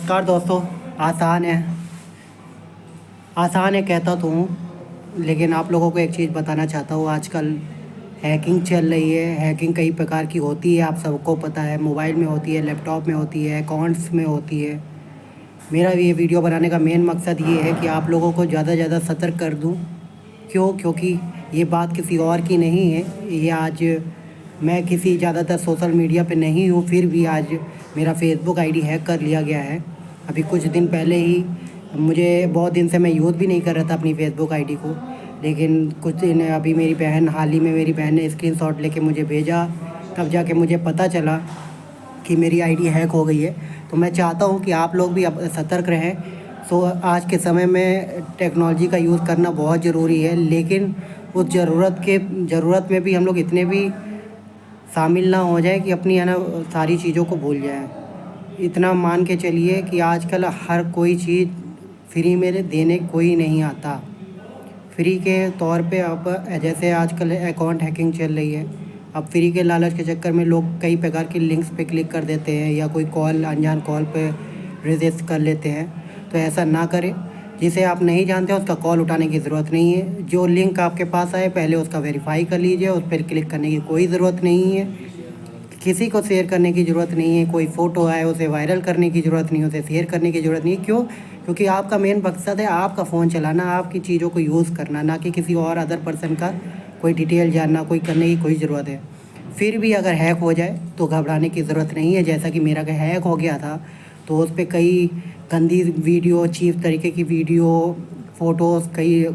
नमस्कार दोस्तों। आसान है कहता तो हूँ, लेकिन आप लोगों को एक चीज़ बताना चाहता हूँ। आजकल हैकिंग चल रही है। हैकिंग कई प्रकार की होती है, आप सबको पता है। मोबाइल में होती है, लैपटॉप में होती है, अकाउंट्स में होती है। मेरा ये वीडियो बनाने का मेन मकसद ये है कि आप लोगों को ज़्यादा से ज़्यादा सतर्क कर दूँ। क्योंकि ये बात किसी और की नहीं है। ये आज मैं किसी ज़्यादातर सोशल मीडिया पे नहीं हूँ, फिर भी आज मेरा फ़ेसबुक आईडी हैक कर लिया गया है। अभी कुछ दिन पहले ही मुझे बहुत दिन से मैं यूज़ भी नहीं कर रहा था अपनी फ़ेसबुक आईडी को, लेकिन कुछ दिन अभी हाल ही में मेरी बहन ने स्क्रीनशॉट लेके मुझे भेजा, तब जाके मुझे पता चला कि मेरी आईडी हैक हो गई है। तो मैं चाहता हूँ कि आप लोग भी अब सतर्क रहें। आज के समय में टेक्नोलॉजी का यूज़ करना बहुत ज़रूरी है, लेकिन उस ज़रूरत में भी हम लोग इतने भी शामिल ना हो जाए कि अपनी सारी चीज़ों को भूल जाएं। इतना मान के चलिए कि आजकल हर कोई चीज़ फ्री में देने कोई नहीं आता। फ्री के तौर पे अब जैसे आजकल अकाउंट हैकिंग चल रही है, अब फ्री के लालच के चक्कर में लोग कई प्रकार की लिंक्स पे क्लिक कर देते हैं या कोई अनजान कॉल पे रजिस्टर कर लेते हैं। तो ऐसा ना करें। जिसे आप नहीं जानते उसका कॉल उठाने की ज़रूरत नहीं है। जो लिंक आपके पास आए पहले उसका वेरीफाई कर लीजिए, उस पर क्लिक करने की कोई ज़रूरत नहीं है। किसी को शेयर करने की ज़रूरत नहीं है। कोई फ़ोटो आए उसे वायरल करने की ज़रूरत नहीं है, उसे शेयर करने की ज़रूरत नहीं है। क्यों? क्योंकि आपका मेन मकसद है आपका फ़ोन चलाना, आपकी चीज़ों को यूज़ करना, ना कि किसी और अदर पर्सन का कोई डिटेल जानना, कोई करने की कोई ज़रूरत है। फिर भी अगर हैक हो जाए तो घबराने की ज़रूरत नहीं है। जैसा कि मेरा हैक हो गया था, तो उस पर कई गंदी वीडियो, चीप तरीके की वीडियो, फ़ोटोज़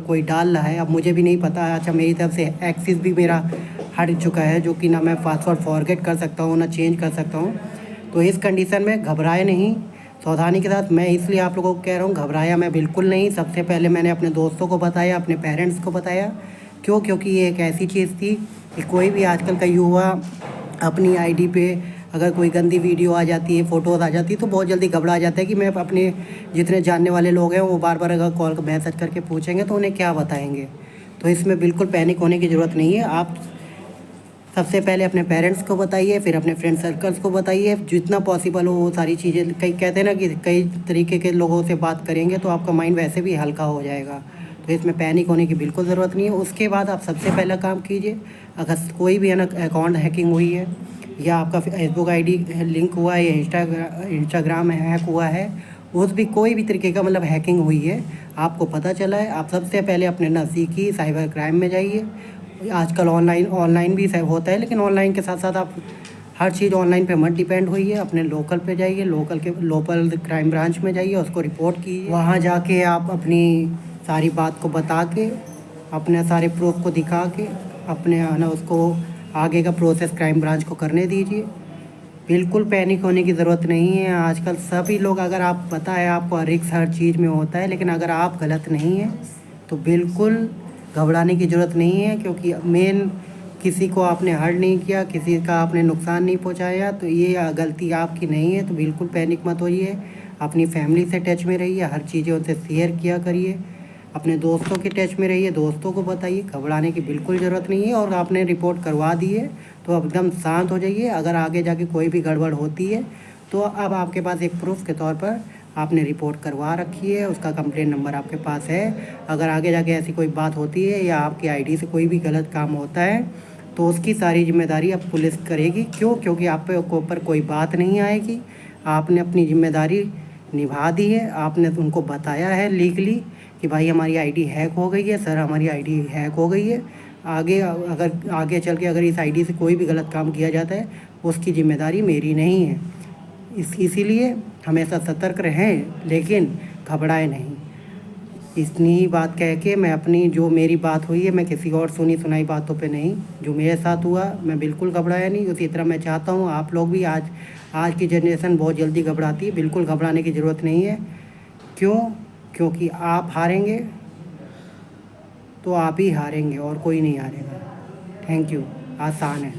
कोई डाल रहा है। अब मुझे भी नहीं पता। अच्छा, मेरी तरफ से एक्सेस भी मेरा हट चुका है, जो कि ना मैं पासवर्ड फॉरगेट कर सकता हूँ, ना चेंज कर सकता हूँ। तो इस कंडीशन में घबराए नहीं, सावधानी के साथ। मैं इसलिए आप लोगों को कह रहा हूँ, घबराया मैं बिल्कुल नहीं। सबसे पहले मैंने अपने दोस्तों को बताया, अपने पेरेंट्स को बताया। क्योंकि ये एक ऐसी चीज़ थी कि कोई भी आजकल का युवा अपनी आईडी पे अगर कोई गंदी वीडियो आ जाती है, फ़ोटोज़ आ जाती है, तो बहुत जल्दी घबरा जाता है कि मैं अपने जितने जानने वाले लोग हैं वो बार-बार अगर कॉल मैसेज करके पूछेंगे तो उन्हें क्या बताएँगे। तो इसमें बिल्कुल पैनिक होने की ज़रूरत नहीं है। आप सबसे पहले अपने पेरेंट्स को बताइए, फिर अपने फ्रेंड सर्कल्स को बताइए। जितना पॉसिबल हो वो सारी चीज़ें, कई कहते हैं ना कि कई तरीके के लोगों से बात करेंगे तो आपका माइंड वैसे भी हल्का हो जाएगा। तो इसमें पैनिक होने की बिल्कुल ज़रूरत नहीं है। उसके बाद आप सबसे पहला काम कीजिए, अगर कोई भी अकाउंट हैकिंग हुई है या आपका फेसबुक आईडी लिंक हुआ है या इंस्टाग्राम हैक हुआ है, उस भी कोई भी तरीके का हैकिंग हुई है, आपको पता चला है, आप सबसे पहले अपने नज़दीकी साइबर क्राइम में जाइए। आजकल ऑनलाइन भी होता है, लेकिन ऑनलाइन के साथ साथ आप हर चीज़ ऑनलाइन पे मत डिपेंड होइए। अपने लोकल पे जाइए, लोकल क्राइम ब्रांच में जाइए, उसको रिपोर्ट कीजिए। वहाँ जाके आप अपनी सारी बात को बता के, अपने सारे प्रूफ को दिखा के, अपने उसको आगे का प्रोसेस क्राइम ब्रांच को करने दीजिए। बिल्कुल पैनिक होने की ज़रूरत नहीं है। आजकल सभी लोग, अगर आप पता है आपको रिस्क हर चीज़ में होता है, लेकिन अगर आप गलत नहीं हैं तो बिल्कुल घबराने की ज़रूरत नहीं है। क्योंकि किसी को आपने हर्ट नहीं किया, किसी का आपने नुकसान नहीं पहुंचाया, तो ये गलती आपकी नहीं है। तो बिल्कुल पैनिक मत होइए। अपनी फैमिली से टच में रहिए, हर चीज़ें उनसे शेयर किया करिए। अपने दोस्तों के टच में रहिए, दोस्तों को बताइए। घबराने की बिल्कुल ज़रूरत नहीं है। और आपने रिपोर्ट करवा दी है तो अब एकदम शांत हो जाइए। अगर आगे जाके कोई भी गड़बड़ होती है तो अब आपके पास एक प्रूफ के तौर पर आपने रिपोर्ट करवा रखी है, उसका कंप्लेंट नंबर आपके पास है। अगर आगे जाके ऐसी कोई बात होती है या आपकी आईडी से कोई भी गलत काम होता है तो उसकी सारी जिम्मेदारी अब पुलिस करेगी। क्योंकि आप पे ऊपर कोई बात नहीं आएगी। आपने अपनी जिम्मेदारी निभा दी है। आपने उनको बताया है लीगली कि भाई हमारी आईडी हैक हो गई है, सर हमारी आईडी हैक हो गई है। आगे चल के अगर इस आईडी से कोई भी गलत काम किया जाता है, उसकी ज़िम्मेदारी मेरी नहीं है। इसीलिए हमेशा सतर्क रहें, लेकिन घबराएं नहीं। इतनी ही बात कह के मैं अपनी, जो मेरी बात हुई है, मैं किसी और सुनी सुनाई बातों पे नहीं, जो मेरे साथ हुआ मैं बिल्कुल घबराया नहीं। उसी तरह मैं चाहता हूँ आप लोग भी, आज की जनरेशन बहुत जल्दी घबराती है, बिल्कुल घबराने की ज़रूरत नहीं है। क्योंकि आप हारेंगे तो आप ही हारेंगे और कोई नहीं हारेगा। Thank you. आसान है।